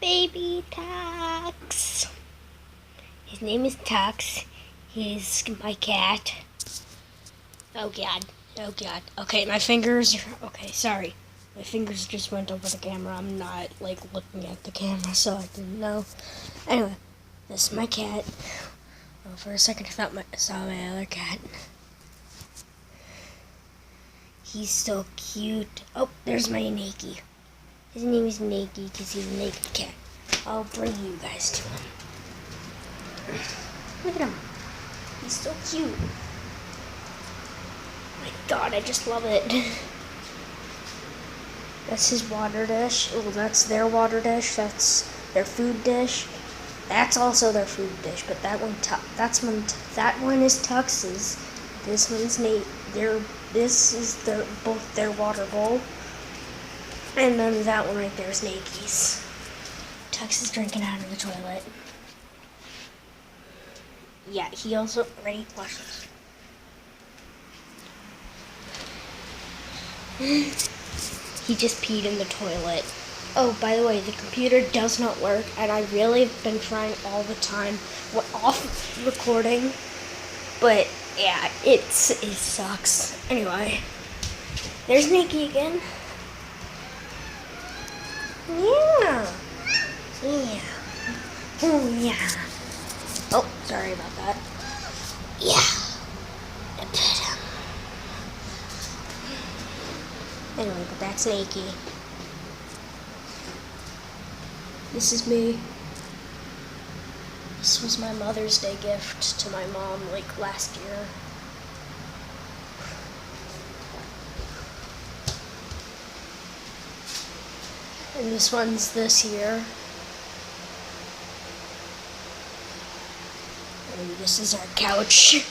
baby Tux. His name is Tux. He's my cat. Oh god. Oh god. Okay, my fingers are... Okay, sorry. My fingers just went over the camera. I'm not, looking at the camera, so I didn't know. Anyway, this is my cat. Oh, for a second I saw my other cat. He's so cute. Oh, there's my Nakey. His name is Nakey because he's a naked cat. I'll bring you guys to him. Look at him. He's so cute. My god, I just love it. That's his water dish. Oh, that's their water dish. That's their food dish. That's also their food dish, but that one is Tux's. This one's this is both their water bowl. And then that one right there is Nakey's. Tux is drinking out of the toilet. Yeah, he also... Ready? Watch this. He just peed in the toilet. Oh, by the way, the computer does not work, and I really have been trying all the time off recording, but yeah, it sucks. Anyway, there's Nakey again. Yeah. Yeah. Oh, yeah. Oh, sorry about that. Yeah. I pet him. Anyway, but that's Nakey. This is me. This was my Mother's Day gift to my mom, last year. And this one's this year. And this is our couch.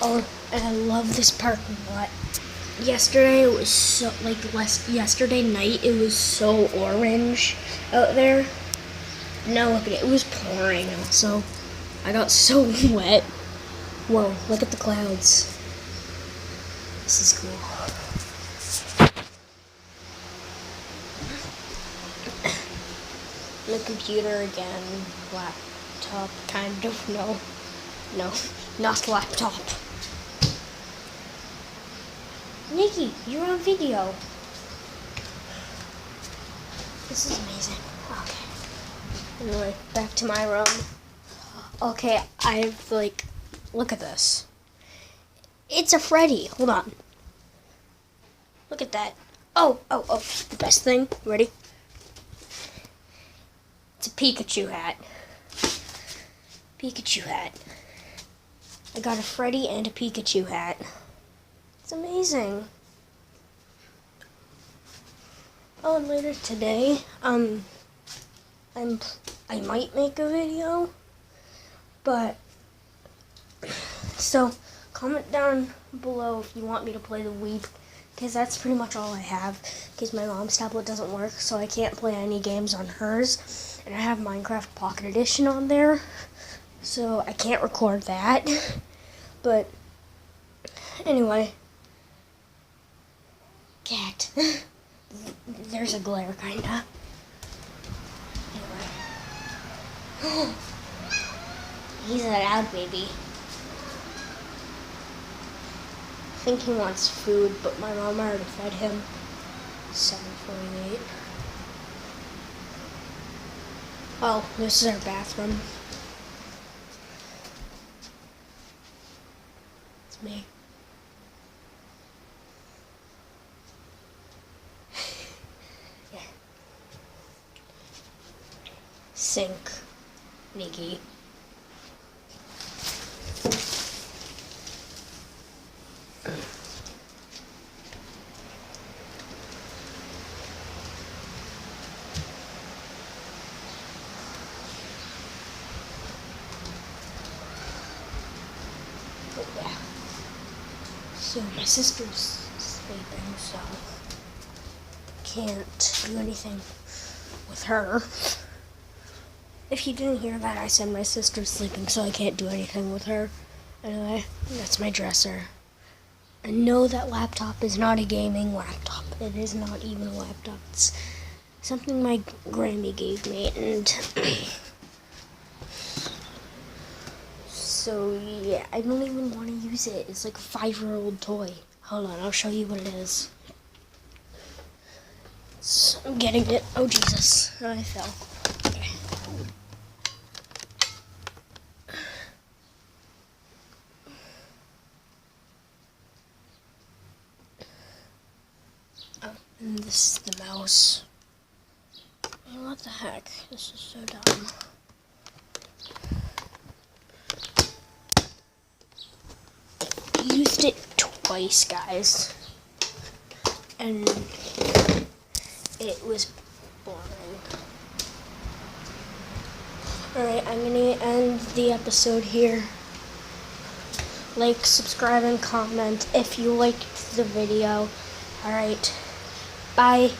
Oh, and I love this parking lot. Yesterday it was so, yesterday night it was so orange out there. Now look at it, it was pouring also. I got so wet. Whoa, look at the clouds. This is cool. The computer again, laptop, kind of, no, not laptop. Nakey, you're on video. This is amazing. Okay. Anyway, back to my room. Okay, I've, look at this. It's a Freddy. Hold on. Look at that. Oh, the best thing. Ready? It's a Pikachu hat. Pikachu hat. I got a Freddy and a Pikachu hat. It's amazing. Oh, and later today, I might make a video, but, so, comment down below if you want me to play the Wii, because that's pretty much all I have, because my mom's tablet doesn't work, so I can't play any games on hers, and I have Minecraft Pocket Edition on there, so I can't record that, but, anyway. Cat. There's a glare, kinda. Anyway. He's a loud baby. I think he wants food, but my mom already fed him. 7:48. Oh, this is our bathroom. It's me. Sink, Nakey. Oh, yeah. So my sister's sleeping, so can't do anything with her. If you didn't hear that, I said my sister's sleeping, so I can't do anything with her. Anyway, that's my dresser. And no, that laptop is not a gaming laptop. It is not even a laptop. It's something my Grammy gave me, and so yeah, I don't even want to use it. It's like a 5-year-old toy. Hold on, I'll show you what it is. I'm getting it. Oh Jesus, I fell. Okay. Oh, and this is the mouse. What the heck? This is so dumb. I used it twice, guys, and it was boring. Alright, I'm gonna end the episode here. Like, subscribe, and comment if you liked the video. Alright, bye.